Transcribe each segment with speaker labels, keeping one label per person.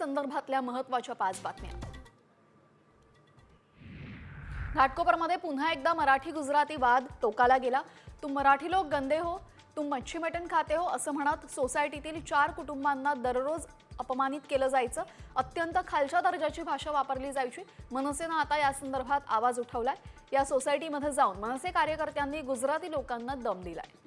Speaker 1: संदर्भातल्या महत्त्वाच्या 5 बातम्या। घाटकोपरमध्ये पुन्हा एकदा मराठी गुजराती वाद टोकाला गेला। तुम मराठी लोक गंदे हो, तुम मच्छी मटण खाते हो असं म्हणत सोसायटीतील 4 कुटुंबांना दररोज अपमानित केलं जायचं। अत्यंत खालच्या दर्जाची भाषा वापरली जायची। मनसेनं आता या संदर्भात आवाज उठवलाय। या सोसायटीमध्ये जाऊन मनसे कार्यकर्त्यांनी गुजराती लोकांना दम दिलाय।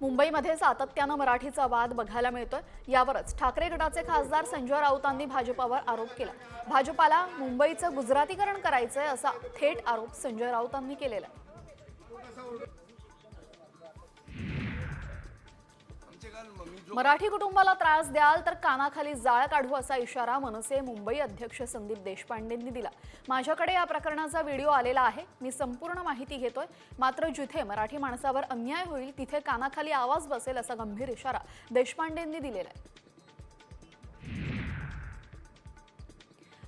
Speaker 1: मुंबईमध्ये सातत्यानं मराठीचा वाद बघायला मिळतोय। यावरच ठाकरे गटाचे खासदार संजय राऊतांनी भाजपावर आरोप केला। भाजपाला मुंबईचं गुजरातीकरण करायचंय असा थेट आरोप संजय राऊतांनी केलेला आहे। मराठी कुटुंबाला त्रास द्याल तर कानाखाली जाळ काढू असा इशारा मनसे मुंबई अध्यक्ष संदीप देशपांडेंनी दिला। माझ्याकडे या प्रकरणाचा व्हिडिओ आलेला आहे, मी संपूर्ण माहिती घेतोय। मात्र जिथे मराठी माणसावर अन्याय होईल तिथे कानाखाली आवाज बसेल असा गंभीर इशारा देशपांडेंनी दिलेला आहे।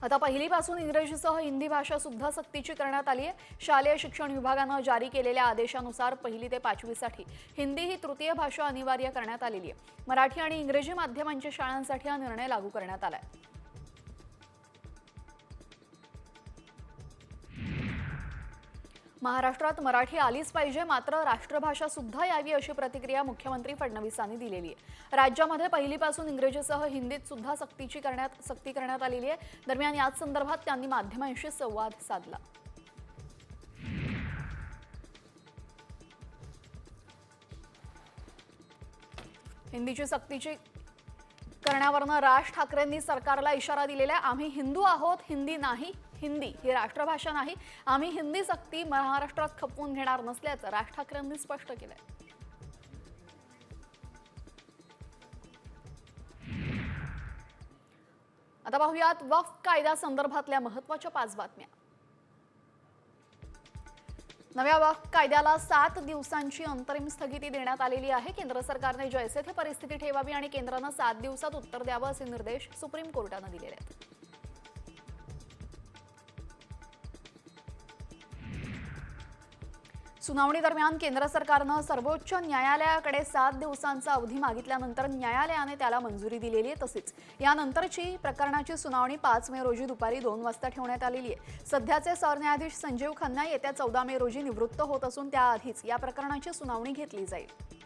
Speaker 1: आता पहिलीपासून इंग्रजीसह हिंदी भाषा सुद्धा सक्तीची करण्यात आली आहे। शालेय शिक्षण विभागाने जारी केलेल्या आदेशानुसार 1ली ते 5वी साठी हिंदी ही तृतीय भाषा अनिवार्य करण्यात आलेली आहे। मराठी आणि इंग्रजी माध्यमांच्या शाळांसाठी हा निर्णय लागू करण्यात आलाय। महाराष्ट्रात मराठी आलीच पाहिजे, मात्र राष्ट्रभाषा सुद्धा यावी अशी प्रतिक्रिया मुख्यमंत्री फडणवीसांनी दिलेली आहे। राज्यामध्ये पहिलीपासून इंग्रजीसह हिंदीत सुद्धा सक्ती करण्यात आलेली आहे। दरम्यान याच संदर्भात त्यांनी माध्यमांशी संवाद साधला। हिंदीची सक्तीची करण्यावरनं राज ठाकरेंनी सरकारला इशारा दिलेला आहे। आम्ही हिंदू आहोत, हिंदी नाही। हिंदी ही राष्ट्रभाषा नाही। आम्ही हिंदी सक्ती महाराष्ट्रात खपवून घेणार नसल्याचं राज ठाकरेंनी स्पष्ट केलंय। आता पाहूयात वक्फ कायदा संदर्भातल्या महत्त्वाच्या 5 बातम्या। नव्या वक्फ कायद्याला 7 दिवसांची अंतरिम स्थगिती देण्यात आलेली आहे। केंद्र सरकारने जैसे थे परिस्थिती ठेवावी आणि केंद्राने 7 दिवसात उत्तर द्यावं असे निर्देश सुप्रीम कोर्टाने दिलेले आहेत। सुनावणी दरम्यान केंद्र सरकारने सर्वोच्च न्यायालयाकडे 7 दिवसांचा अवधी मागितल्यानंतर न्यायालयाने त्याला मंजुरी दिलेली आहे। तसेच यानंतरची प्रकरणाची सुनावणी 5 मे रोजी दुपारी 2 वाजता ठेवण्यात आलेली आहे। सध्याचे सरन्यायाधीश संजीव खन्ना येत्या 14 मे रोजी निवृत्त होत असून त्याआधीच या प्रकरणाची सुनावणी घेतली जाईल।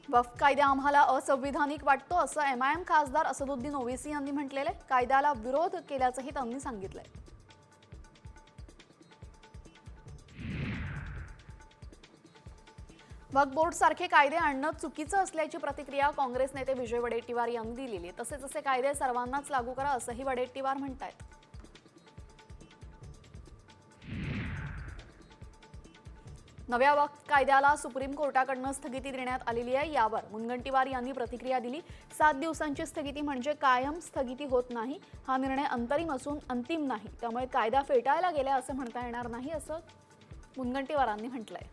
Speaker 1: वक्फ कायदा आम्हाला असंविधानिक वाटतो असं एमआयएम खासदार असदुद्दीन ओवैसी यांनी म्हटलेलं आहे। कायद्याला विरोध केल्याचंही त्यांनी सांगितलंय। वक्फ बोर्ड सारखे कायदे आणणं चुकीचं असल्याची प्रतिक्रिया काँग्रेस नेते विजय वडेट्टीवार यांनी दिलेली आहे। तसेच असे कायदे सर्वांनाच लागू करा असंही वडेट्टीवार म्हणतायत। नव्या वक्फ कायद्याला सुप्रीम कोर्टाकडून स्थगिती देण्यात आलेली आहे। यावर मुनगंटीवार यांनी प्रतिक्रिया दिली। 7 दिवसांची स्थगिती म्हणजे कायम स्थगिती होत नाही। हा निर्णय अंतरिम असून अंतिम नाही, त्यामुळे कायदा फेटाळला गेला असं म्हणता येणार नाही असं मुनगंटीवारांनी म्हटलंय।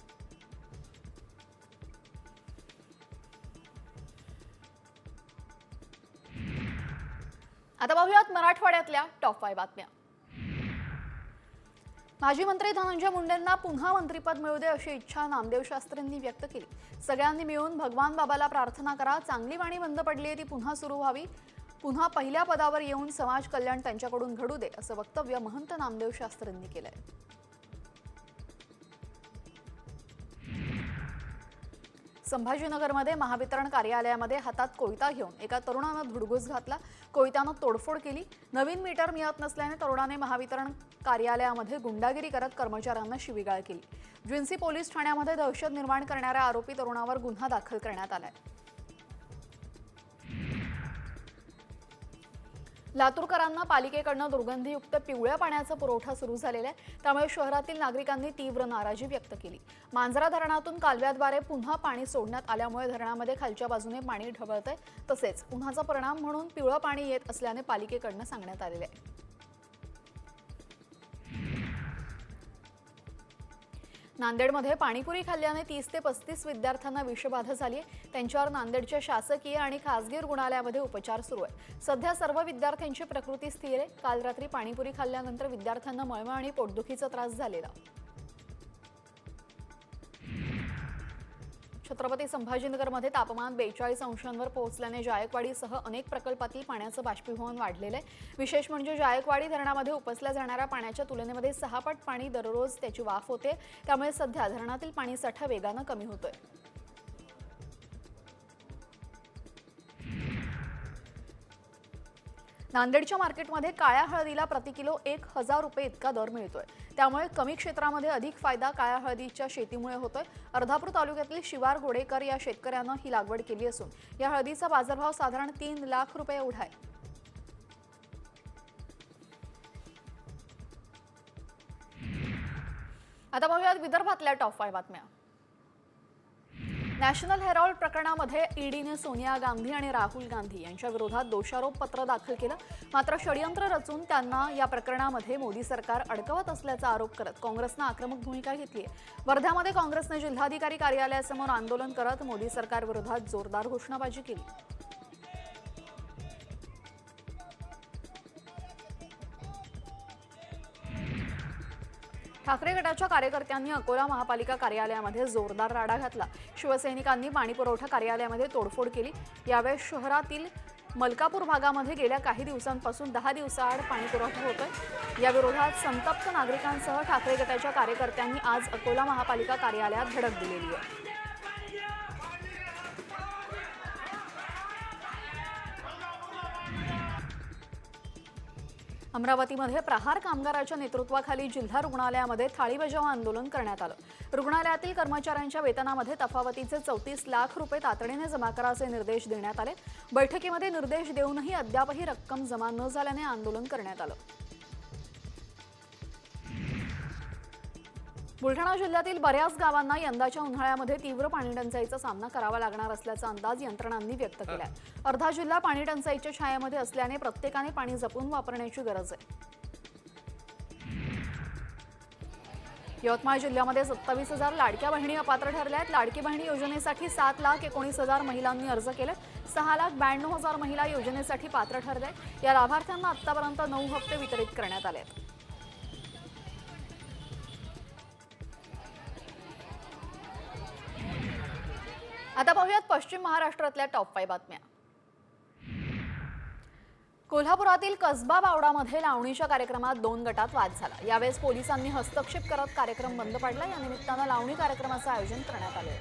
Speaker 1: आता पाहूयात मराठवाड्यातल्या टॉप 5 बातम्या। माजी मंत्री धनंजय मुंडेंना पुन्हा मंत्रिपद मिळू दे अशी इच्छा नामदेव शास्त्रींनी व्यक्त केली। सगळ्यांनी मिळून भगवान बाबाला प्रार्थना करा, चांगली वाणी बंद पडली आहे ती पुन्हा सुरू व्हावी, पुन्हा पहिल्या पदावर येऊन समाज कल्याण त्यांच्याकडून घडू दे असं वक्तव्य महंत नामदेव शास्त्रींनी केलंय। संभाजीनगरमध्ये महावितरण कार्यालयामध्ये हातात कोयता घेऊन एका तरुणानं धुडगूस घातला। कोयत्यानं तोडफोड केली। नवीन मीटर मिळत नसल्याने तरुणाने महावितरण कार्यालयामध्ये गुंडागिरी करत कर्मचाऱ्यांना शिवीगाळ केली। जिन्सी पोलीस ठाण्यामध्ये दहशत निर्माण करणाऱ्या आरोपी तरुणावर गुन्हा दाखल करण्यात आलाय। लातूरकरांना पालिकेकडून दुर्गंधीयुक्त पिवळ्या पाण्याचा पुरवठा सुरू झालेला आहे, त्यामुळे शहरातील नागरिकांनी तीव्र नाराजी व्यक्त केली। मांजरा धरणातून कालव्याद्वारे पुन्हा पाणी सोडण्यात आल्यामुळे धरणामध्ये खालच्या बाजूने पाणी ढवळतंय। तसेच उन्हाचा परिणाम म्हणून पिवळं पाणी येत असल्याने पालिकेकडून सांगण्यात आलेले आहे। नांदेडमध्ये पाणीपुरी खाल्ल्याने 30 ते 35 विद्यार्थ्यांना विषबाधा झाली आहे। त्यांच्यावर नांदेडच्या शासकीय आणि खासगी रुग्णालयामध्ये उपचार सुरू आहेत। सध्या सर्व विद्यार्थ्यांची प्रकृती स्थिर आहे। काल रात्री पाणीपुरी खाल्ल्यानंतर विद्यार्थ्यांना मळमळ आणि पोटदुखीचा त्रास झालेला। छत्रपती संभाजीनगरमध्ये तापमान 42 अंशांवर पोहोचल्याने जायकवाडीसह अनेक प्रकल्पातील पाण्याचं बाष्पीभवन वाढलेलं आहे। विशेष म्हणजे जायकवाडी धरणामध्ये उपसल्या जाणाऱ्या पाण्याच्या तुलनेमध्ये 6 पट पाणी दररोज त्याची वाफ होते। त्यामुळे सध्या धरणातील पाणीसाठा वेगाने कमी होतोय। नांदेडच्या मार्केटमध्ये काळ्या हळदीला प्रति किलो 1000 रुपये इतका दर मिळतोय। त्यामुळे कमी क्षेत्रामध्ये अधिक फायदा काळ्या हळदीच्या शेतीमुळे होतोय। अर्धापूर तालुक्यातील शिवार गोडेकर या शेतकऱ्यानं ही लागवड केली असून या हळदीचा बाजारभाव साधारण 3 लाख रुपये एवढा आहे। आता पाहूयात विदर्भातल्या टॉप 5 बातम्या। नॅशनल हेराल्ड प्रकरणामध्ये ईडीने सोनिया गांधी आणि राहुल गांधी यांच्या विरोधात दोषारोप पत्र दाखल केलं। मात्र षडयंत्र रचून त्यांना या प्रकरणामध्ये मोदी सरकार अडकवत असल्याचा आरोप करत काँग्रेसने आक्रमक भूमिका घेतली आहे। वर्ध्यामध्ये काँग्रेसने जिल्हाधिकारी कार्यालयासमोर आंदोलन करत मोदी सरकार विरोधात जोरदार घोषणाबाजी केली। ठाकरे गटाच्या कार्यकर्त्यांनी अकोला महापालिका कार्यालयामध्ये जोरदार राडा घातला। शिवसैनिकांनी पाणीपुरवठा कार्यालयामध्ये तोडफोड केली। यावेळी शहरातील मलकापूर भागामध्ये गेल्या काही दिवसांपासून 10 दिवसाआड पाणीपुरवठा होतोय। या विरोधात संतप्त नागरिकांसह ठाकरे गटाच्या कार्यकर्त्यांनी आज अकोला महापालिका कार्यालयात धडक दिलेली आहे। अमरावतीमध्ये प्रहार कामगाराच्या नेतृत्वाखाली जिल्हा रुग्णालयामध्ये थाळी बजाव आंदोलन करण्यात आलं। रुग्णालयातील कर्मचाऱ्यांच्या वेतनामध्ये तफावतीचे 34 लाख रुपये तातडीने जमा करायचे निर्देश देण्यात आले। बैठकीमध्ये निर्देश देऊनही अद्यापही रक्कम जमा न झाल्याने आंदोलन करण्यात आलं। बुलढाणा जिल्ह्यातील बऱ्याच गावांना यंदाच्या उन्हाळ्यामध्ये तीव्र पाणीटंचाईचा सामना करावा लागणार असल्याचा अंदाज यंत्रणांनी व्यक्त केलाय। अर्धा जिल्हा पाणीटंचाईच्या छायेमध्ये असल्याने प्रत्येकाने पाणी जपून वापरण्याची गरज आहे। यवतमाळ जिल्ह्यामध्ये 27,000 लाडक्या बहिणी अपात्र ठरल्या आहेत। लाडकी बहिणी योजनेसाठी 7,19,000 महिलांनी अर्ज केले। 6,92,000 महिला योजनेसाठी पात्र ठरल्या। या लाभार्थ्यांना आतापर्यंत 9 हप्ते वितरित करण्यात आले आहेत। आता पाहूयात पश्चिम महाराष्ट्रातल्या टॉप 5 बातम्या। कोल्हापुरातील कसबा बावडामध्ये लावणीच्या कार्यक्रमात 2 गटात वाद झाला। यावेळेस पोलिसांनी हस्तक्षेप करत कार्यक्रम बंद पाडला। या निमित्तानं लावणी कार्यक्रमाचं आयोजन करण्यात आले।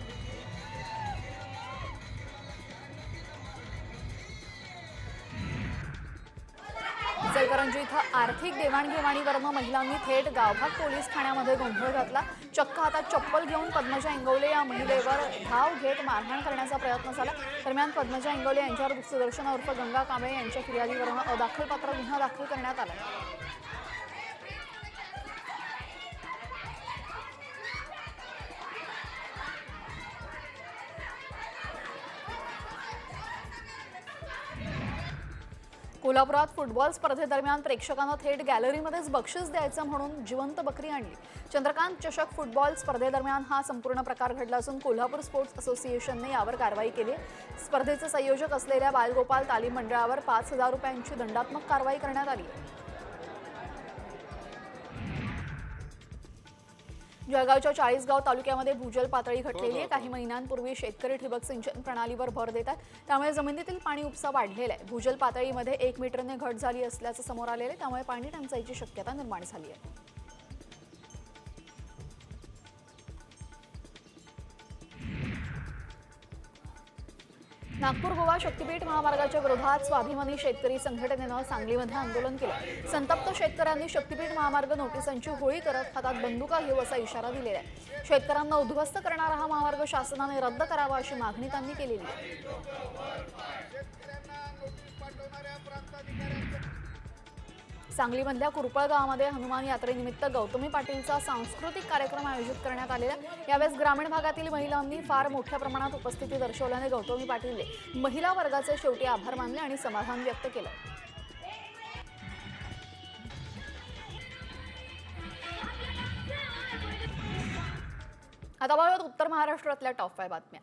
Speaker 1: इचलकरंजी इथं आर्थिक देवाणघेवाणीवरून महिलांनी थेट गावभाग पोलीस ठाण्यामध्ये गोंधळ घातला। चक्क हातात चप्पल घेऊन पद्मजा इंगवले या महिलेवर धाव घेत मारहाण करण्याचा प्रयत्न झाला। दरम्यान पद्मजा इंगवले यांच्यावर सुदर्शना उर्फ गंगा कांबळे यांच्या फिर्यादीवरून अदाखलपात्र गुन्हा दाखल करण्यात आला। कोल्हापुरात फुटबॉल स्पर्धेदरम्यान प्रेक्षकांना थेट गॅलरीमध्येच बक्षीस द्यायचं म्हणून जिवंत बकरी आणली। चंद्रकांत चषक फुटबॉल स्पर्धेदरम्यान हा संपूर्ण प्रकार घडला असून कोल्हापूर स्पोर्ट्स असोसिएशनने यावर कारवाई केली। स्पर्धेचे संयोजक असलेल्या बालगोपाल तालीम मंडळावर 5,000 रुपयांची दंडात्मक कारवाई करण्यात आली। जळगावच्या 40गाव तालुक्यामध्ये भूजल पातळी घटलेली आहे। काही महिन्यांपूर्वी शेतकरी ठिबक सिंचन प्रणालीवर भर देतात, त्यामुळे जमिनीतील पाणी उपसा वाढलेला आहे। भूजल पातळीमध्ये 1 मीटरने घट झाली असल्याचं समोर आलेलं आहे, त्यामुळे पाणी टंचाईची शक्यता निर्माण झाली आहे। नागपूर गोवा शक्तीपीठ महामार्गाच्या विरोधात स्वाभिमानी शेतकरी संघटनेनं सांगलीमध्ये आंदोलन केलं। संतप्त शेतकऱ्यांनी शक्तीपीठ महामार्ग नोटिसांची होळी करत हातात बंदुका घेऊ असा इशारा दिलेला आहे। शेतकऱ्यांना उद्ध्वस्त करणारा हा महामार्ग शासनाने रद्द करावा अशी मागणी त्यांनी केलेली आहे। सांगलीमधल्या कुरपळ गावामध्ये हनुमान यात्रेनिमित्त गौतमी पाटीलचा सांस्कृतिक कार्यक्रम आयोजित करण्यात आलेला। यावेळेस ग्रामीण भागातील महिलांनी फार मोठ्या प्रमाणात उपस्थिती दर्शवल्याने गौतमी पाटीलने महिला वर्गाचे शेवटी आभार मानले आणि समाधान व्यक्त केलं। आता बघूयात उत्तर महाराष्ट्रातल्या टॉप 5 बातम्या.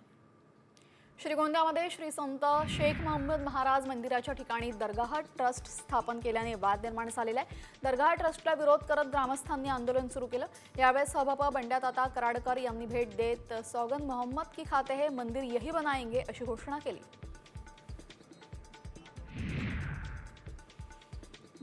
Speaker 1: श्रीगोंद्यामध्ये श्री संत शेख महमूद महाराज मंदिराच्या ठिकाणी दरगाह ट्रस्ट स्थापन केल्याने वाद निर्माण झालेला आहे. दरगाह ट्रस्टला विरोध करत ग्रामस्थांनी आंदोलन सुरू केलं. यावेळेस सभापती बंड्याताता कराडकर यांनी भेट देत सौगंद मोहम्मद की खाते हे मंदिर यही बनाएंगे अशी घोषणा केली.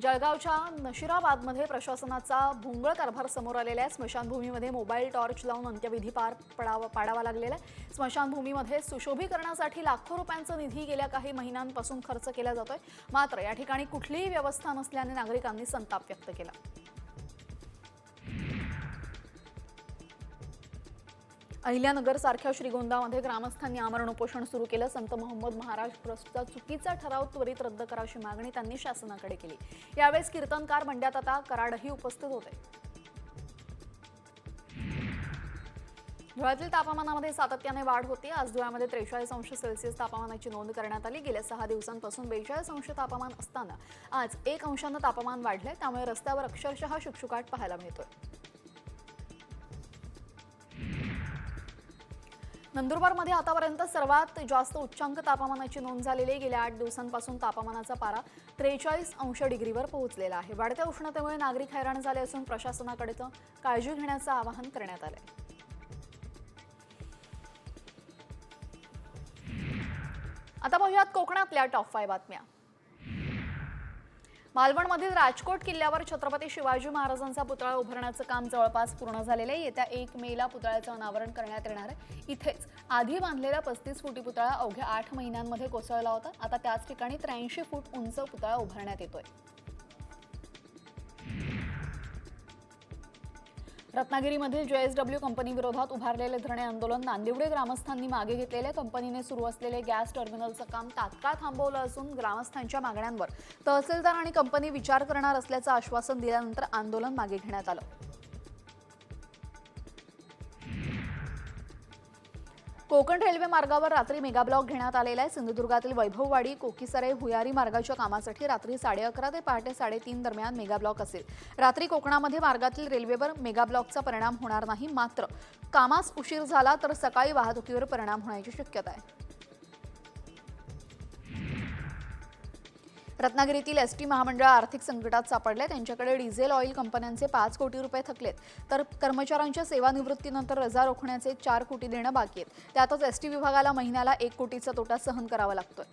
Speaker 1: जळगावच्या नशिराबादमध्ये प्रशासनाचा भोंगळ कारभार समोर आलेला आहे. स्मशानभूमीमध्ये मोबाईल टॉर्च लावून अंत्यविधी पाडावा लागलेला आहे. स्मशानभूमीमध्ये सुशोभीकरणासाठी लाखो रुपयांचा निधी गेल्या काही महिन्यांपासून खर्च केला जातोय. मात्र या ठिकाणी कुठलीही व्यवस्था नसल्याने नागरिकांनी संताप व्यक्त केला. अहिल्यानगर सारख्या श्रीगोंदामध्ये ग्रामस्थांनी आमरण उपोषण सुरू केलं. संत मोहम्मद महाराज ट्रस्टचा चुकीचा ठराव त्वरित रद्द करायची मागणी त्यांनी शासनाकडे केली. यावेळेस कीर्तनकार बंड्याताता कराडही उपस्थित होते. धुळ्यातील तापमानामध्ये सातत्याने वाढ होती. आज धुळ्यामध्ये 43° तापमानाची नोंद करण्यात आली. गेल्या 6 दिवसांपासून 42° तापमान असताना आज 1 अंशानं तापमान वाढलंय. त्यामुळे रस्त्यावर अक्षरशः शुकशुकाट पाहायला मिळतोय. नंदुरबारमध्ये आतापर्यंत सर्वात जास्त उच्चांक तापमानाची नोंद झालेली आहे. गेल्या 8 दिवसांपासून तापमानाचा पारा 43° पोहोचलेला आहे. वाढत्या उष्णतेमुळे नागरिक हैराण झाले असून प्रशासनाकडे काळजी घेण्याचं आवाहन करण्यात आलंय. आता पाहूयात कोकणातल्या टॉप 5 बातम्या. मालवणमधील राजकोट किल्ल्यावर छत्रपती शिवाजी महाराजांचा पुतळा उभारण्याचं काम जवळपास पूर्ण झालेलं आहे. येत्या 1 मेला पुतळ्याचं अनावरण करण्यात येणार आहे. इथेच आधी बांधलेला 35 फुटी पुतळा अवघ्या 8 महिन्यांमध्ये कोसळला होता. आता त्याच ठिकाणी 83 फूट उंच पुतळा उभारण्यात येतोय. रत्नागिरीमधील JSW कंपनी विरोधात उभारलेले धरणे आंदोलन नांदिवडे ग्रामस्थांनी मागे घेतलेल्या कंपनीने सुरू असलेले गॅस टर्मिनलचं काम तात्काळ थांबवलं असून ग्रामस्थांच्या मागण्यांवर तहसीलदार आणि कंपनी विचार करणार असल्याचं आश्वासन दिल्यानंतर आंदोलन मागे घेण्यात आलं. कोकण रेल्वे मार्गावर रात्री मेगाब्लॉक घेण्यात आलेला आहे. सिंधुदुर्गातील वैभववाडी कोकीसरे भुयारी मार्गाच्या कामासाठी रात्री 11:30 ते पहाटे 3:30 दरम्यान मेगाब्लॉक असेल. रात्री कोकणामध्ये मार्गातील रेल्वेवर मेगाब्लॉकचा परिणाम होणार नाही. मात्र कामास उशीर झाला तर सकाळी वाहतुकीवर परिणाम होण्याची शक्यता आहे. रत्नागिरीतील एसटी महामंडळ आर्थिक संकटात सापडले. त्यांच्याकडे डिझेल ऑइल कंपन्यांचे 5 कोटी रुपये थकलेत. तर कर्मचाऱ्यांच्या सेवानिवृत्तीनंतर रजा रोखण्याचे 4 कोटी देणं बाकी आहेत. त्यातच एसटी विभागाला महिन्याला 1 कोटीचा तोटा सहन करावा लागतोय.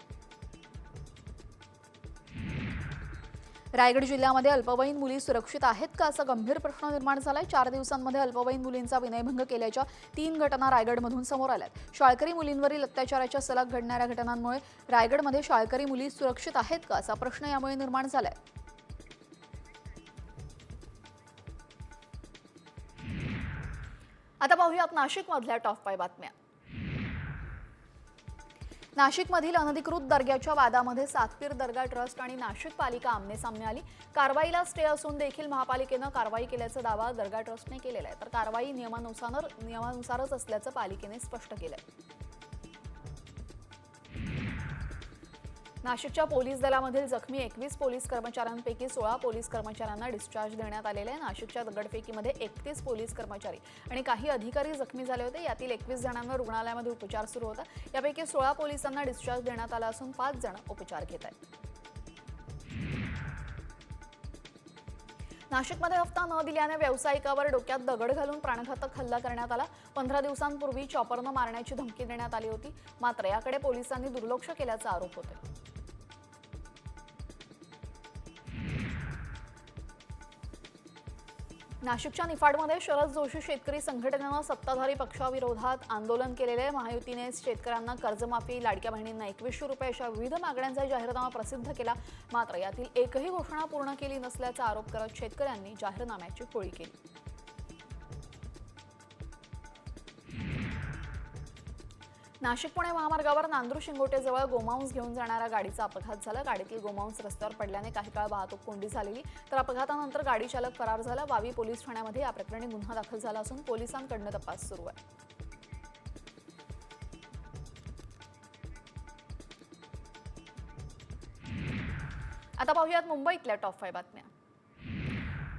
Speaker 1: रायगड जिल्ह्यामध्ये अल्पवयीन मुली सुरक्षित आहेत का असा गंभीर प्रश्न निर्माण झालाय. 4 दिवसांमध्ये अल्पवयीन मुलींचा विनयभंग केल्याच्या 3 घटना रायगडमधून समोर आल्यात. शाळकरी मुलींवरील अत्याचाराच्या सलग घडणाऱ्या घटनांमुळे रायगडमध्ये शाळकरी मुली सुरक्षित आहेत का असा प्रश्न यामुळे निर्माण झालाय. आता पाहूयात नाशिकमधल्या टॉप 5 बातम्या. नाशिकमधील अनधिकृत दर्ग्याच्या वादामध्ये सातपीर दर्गा ट्रस्ट आणि नाशिक पालिका आमनेसामने आली. कारवाईला स्टे असून देखील महापालिकेनं कारवाई केल्याचा दावा दर्गा ट्रस्टने केलेला आहे. तर कारवाई नियमानुसारच असल्याचं पालिकेने स्पष्ट केलंय. नाशिकच्या पोलीस दलामधील जखमी 21 पोलीस कर्मचाऱ्यांपैकी 16 पोलीस कर्मचाऱ्यांना डिस्चार्ज देण्यात आलेले आहे. नाशिकच्या दगडफेकीमध्ये 31 पोलीस कर्मचारी आणि काही अधिकारी जखमी झाले होते. यातील 21 जणांवर रुग्णालयामध्ये उपचार सुरू होता. यापैकी 16 पोलिसांना डिस्चार्ज देण्यात आला असून 5 जण उपचार घेत आहेत. नाशिकमध्ये हप्ता न दिल्याने व्यावसायिकावर डोक्यात दगड घालून प्राणघातक हल्ला करण्यात आला. 15 दिवसांपूर्वी चॉपरनं मारण्याची धमकी देण्यात आली होती. मात्र याकडे पोलिसांनी दुर्लक्ष केल्याचा आरोप होता. नाशिकच्या निफाडमध्ये शरद जोशी शेतकरी संघटनेनं सत्ताधारी पक्षाविरोधात आंदोलन केलेले. महायुतीने शेतकऱ्यांना कर्जमाफी, लाडक्या बहिणींना 2100 रुपये अशा विविध मागण्यांचा जाहीरनामा प्रसिद्ध केला. मात्र यातील एकही घोषणा पूर्ण केली नसल्याचा आरोप करत शेतकऱ्यांनी जाहीरनाम्याची होळी केली. नाशिक पुणे महामार्गावर नांदूर-शिंगोटेजवळ गोमांस घेऊन जाणाऱ्या गाडीचा अपघात झाला. गाडीतील गोमांस रस्त्यावर पडल्याने काही काळ वाहतूक कोंडी झालेली. तर अपघातानंतर गाडी चालक फरार झाला. वावी पोलीस ठाण्यामध्ये या प्रकरणी गुन्हा दाखल झाला असून पोलिसांकडून तपास सुरू आहे. आता पाहूयात मुंबईतल्या टॉप 5 बातम्या.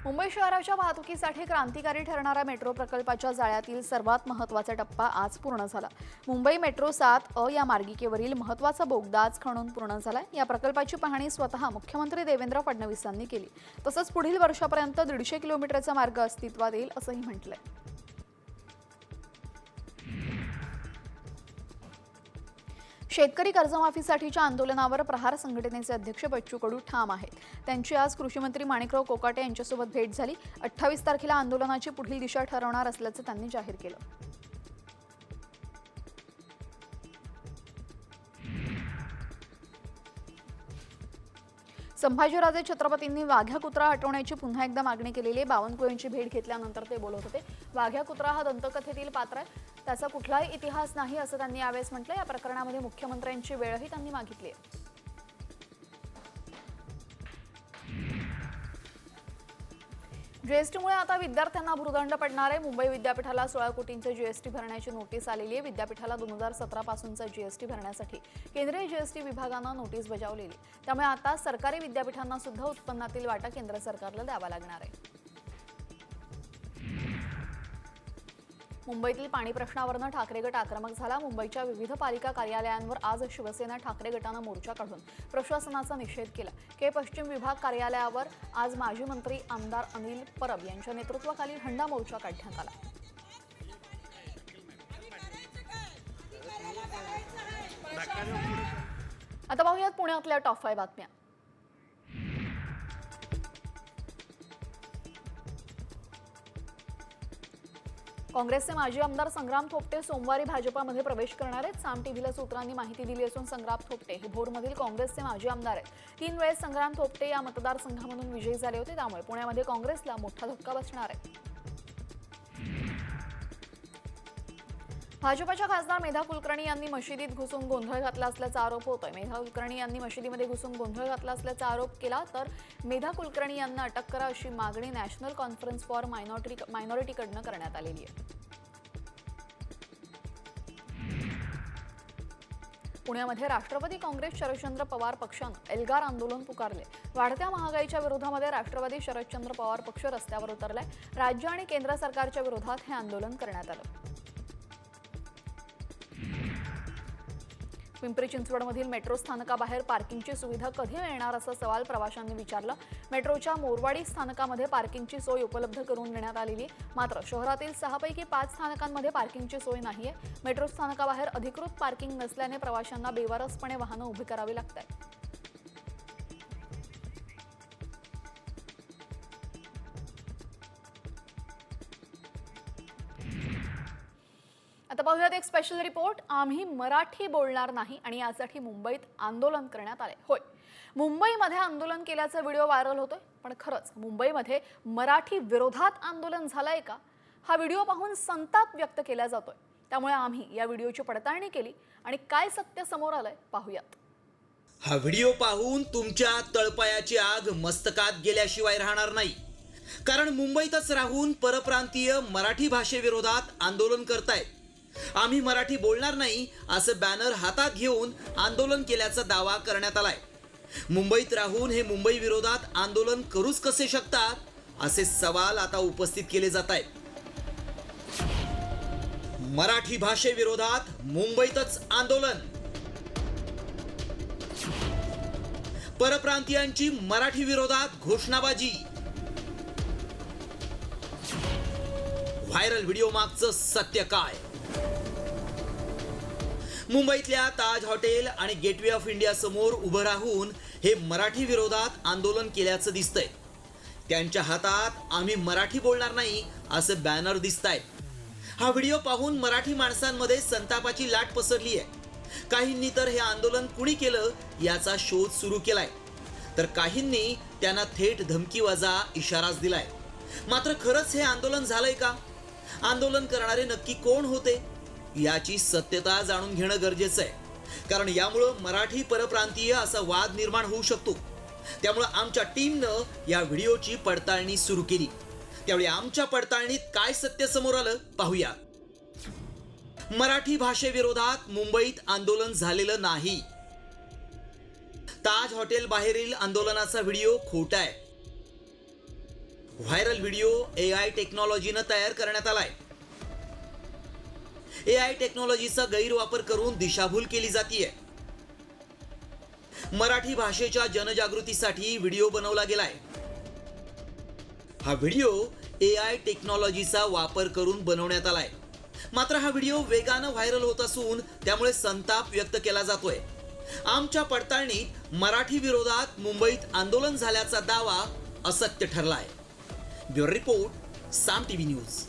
Speaker 1: मुंबई शहराच्या वाहतुकीसाठी क्रांतिकारी ठरणाऱ्या मेट्रो प्रकल्पाच्या जाळ्यातील सर्वात महत्त्वाचा टप्पा आज पूर्ण झाला. मुंबई मेट्रो 7 या मार्गिकेवरील महत्त्वाचा बोगदा आज खणून पूर्ण झाला. या प्रकल्पाची पाहणी स्वतः मुख्यमंत्री देवेंद्र फडणवीसांनी केली. तसंच पुढील वर्षापर्यंत 150 किलोमीटरचा मार्ग अस्तित्वात येईल असंही म्हटलंय. शेतकरी कर्जमाफीसाठीच्या आंदोलनावर प्रहार संघटनेचे अध्यक्ष बच्चू कडू ठाम आहेत. त्यांची आज कृषी मंत्री माणिकराव कोकाटे यांच्यासोबत भेट झाली. 28 तारखेला आंदोलनाची पुढील दिशा ठरवणार असल्याचं त्यांनी जाहीर केलं. संभाजीराजे छत्रपतींनी वाघ्या कुत्रा हटवण्याची पुन्हा एकदा मागणी केलेली. बावनकुळेंची भेट घेतल्यानंतर ते बोलत होते. वाघ्या कुत्रा हा दंतकथेतील पात्र आहे, त्याचा कुठलाही इतिहास नाही असं त्यांनी यावेळेस म्हटलं. या प्रकरणामध्ये मुख्यमंत्र्यांची वेळही त्यांनी मागितली आहे. जीएसटीमुळे आता विद्यार्थ्यांना भुर्दंड पडणार आहे. मुंबई विद्यापीठाला 16 कोटींचे जीएसटी भरण्याची नोटीस आलेली आहे. विद्यापीठाला 2017 पासूनचा जीएसटी भरण्यासाठी केंद्रीय जीएसटी विभागानं नोटीस बजावलेली. त्यामुळे आता सरकारी विद्यापीठांना सुद्धा उत्पन्नातील वाटा केंद्र सरकारला द्यावा लागणार आहे. मुंबईतील पाणी प्रश्नावरनं ठाकरे गट आक्रमक झाला. मुंबईच्या विविध पालिका कार्यालयांवर आज शिवसेना ठाकरे गटानं मोर्चा काढून प्रशासनाचा निषेध केला. के पश्चिम विभाग कार्यालयावर आज माजी मंत्री आमदार अनिल परब यांच्या नेतृत्वाखाली हंडा मोर्चा काढण्यात आला. आता पाहूयात पुण्यातल्या टॉप 5 बातम्या. काँग्रेसचे माजी आमदार संग्राम थोपटे सोमवारी भाजपामध्ये प्रवेश करणार आहेत. साम टीव्हीला सूत्रांनी माहिती दिली असून संग्राम थोपटे हे भोरमधील काँग्रेसचे माजी आमदार आहेत. 3 वेळेस संग्राम थोपटे या मतदारसंघामधून विजयी झाले होते. त्यामुळे पुण्यामध्ये काँग्रेसला मोठा धक्का बसणार आहे. भाजपच्या खासदार मेधा कुलकर्णी यांनी मशिदीत घुसून गोंधळ घातला असल्याचा आरोप होतोय. मेधा कुलकर्णी यांनी मशिदीमध्ये घुसून गोंधळ घातला असल्याचा आरोप केला. तर मेधा कुलकर्णी यांना अटक करा अशी मागणी नॅशनल कॉन्फरन्स फॉर मायनॉरिटीकडनं करण्यात आलेली आहे. पुण्यामध्ये राष्ट्रवादी काँग्रेस शरदचंद्र पवार पक्षानं एल्गार आंदोलन पुकारले. वाढत्या महागाईच्या विरोधामध्ये राष्ट्रवादी शरदचंद्र पवार पक्ष रस्त्यावर उतरलाय. राज्य आणि केंद्र सरकारच्या विरोधात हे आंदोलन करण्यात आलं. पिंपरी चिंचवडमधील मेट्रो स्थानकाबाहेर पार्किंगची सुविधा कधी मिळणार असा सवाल प्रवाशांनी विचारला. मेट्रोच्या मोरवाडी स्थानकामध्ये पार्किंगची सोय उपलब्ध करून देण्यात आलेली, मात्र शहरातील 6 पैकी 5 स्थानकांमध्ये पार्किंगची सोय नाहीये. मेट्रो स्थानकाबाहेर अधिकृत पार्किंग नसल्याने प्रवाशांना बेवारसपणे वाहनं उभी करावी लागतात. आता पाहूयात एक स्पेशल रिपोर्ट. आम्ही मराठी बोलणार नाही आणि यासाठी मुंबईत आंदोलन करण्यात आले. होय, मुंबईमध्ये आंदोलन केल्याचा व्हिडिओ व्हायरल होतोय. पण खरंच मुंबईमध्ये मराठी विरोधात आंदोलन झालंय का? हा व्हिडिओ पाहून संताप व्यक्त केला जातोय. त्यामुळे आम्ही या व्हिडिओची पडताळणी केली आणि काय सत्य समोर आलंय पाहूयात.
Speaker 2: हा व्हिडिओ पाहून तुमच्या तळपायाची आग मस्तकात गेल्याशिवाय राहणार नाही. कारण मुंबईतच राहून परप्रांतीय मराठी भाषेविरोधात आंदोलन करतायत. आम्ही मराठी बोलणार नाही असं बॅनर हातात घेऊन आंदोलन केल्याचा दावा करण्यात आलाय. मुंबईत राहून हे मुंबई विरोधात आंदोलन करूच कसे शकतात असे सवाल आता उपस्थित केले जात आहेत. मराठी भाषेविरोधात मुंबईतच आंदोलन. परप्रांतीयांची मराठी विरोधात घोषणाबाजी. व्हायरल व्हिडिओ मागचं सत्य काय? मुंबईतल्या ताज हॉटेल आणि गेटवे ऑफ इंडिया समोर उभं राहून हे मराठी विरोधात आंदोलन केल्याचं दिसतंय. त्यांच्या हातात आम्ही मराठी बोलणार नाही असं बॅनर दिसतायत. हा व्हिडिओ पाहून मराठी माणसांमध्ये संतापाची लाट पसरली आहे. काहींनी तर हे आंदोलन कुणी केलं याचा शोध सुरू केलाय, तर काहींनी त्यांना थेट धमकीवजा इशाराच दिलाय. मात्र खरंच हे आंदोलन झालंय का? आंदोलन करणारे नक्की कोण होते याची सत्यता जाणून घेणं गरजेचं आहे. कारण यामुळं मराठी परप्रांतीय असा वाद निर्माण होऊ शकतो. त्यामुळे आमच्या टीमनं या व्हिडिओची पडताळणी सुरू केली. त्यावेळी आमच्या पडताळणीत काय सत्य समोर आलं पाहूया. मराठी भाषेविरोधात मुंबईत आंदोलन झालेलं नाही. ताज हॉटेल बाहेरील आंदोलनाचा व्हिडिओ खोटा आहे. व्हायरल व्हिडिओ AI टेक्नॉलॉजीनं तयार करण्यात आलाय. AI टेक्नॉलॉजीचा गैरवापर करून दिशाभूल केली जातीये. मराठी भाषेच्या जनजागृतीसाठी व्हिडिओ बनवला गेलाय. हा व्हिडिओ AI टेक्नॉलॉजीचा वापर करून बनवण्यात आलाय. मात्र हा व्हिडिओ वेगानं व्हायरल होत असून त्यामुळे संताप व्यक्त केला जातोय. आमच्या पडताळणीत मराठी विरोधात मुंबईत आंदोलन झाल्याचा दावा असत्य ठरलाय. ब्युरो रिपोर्ट, साम टीव्ही न्यूज.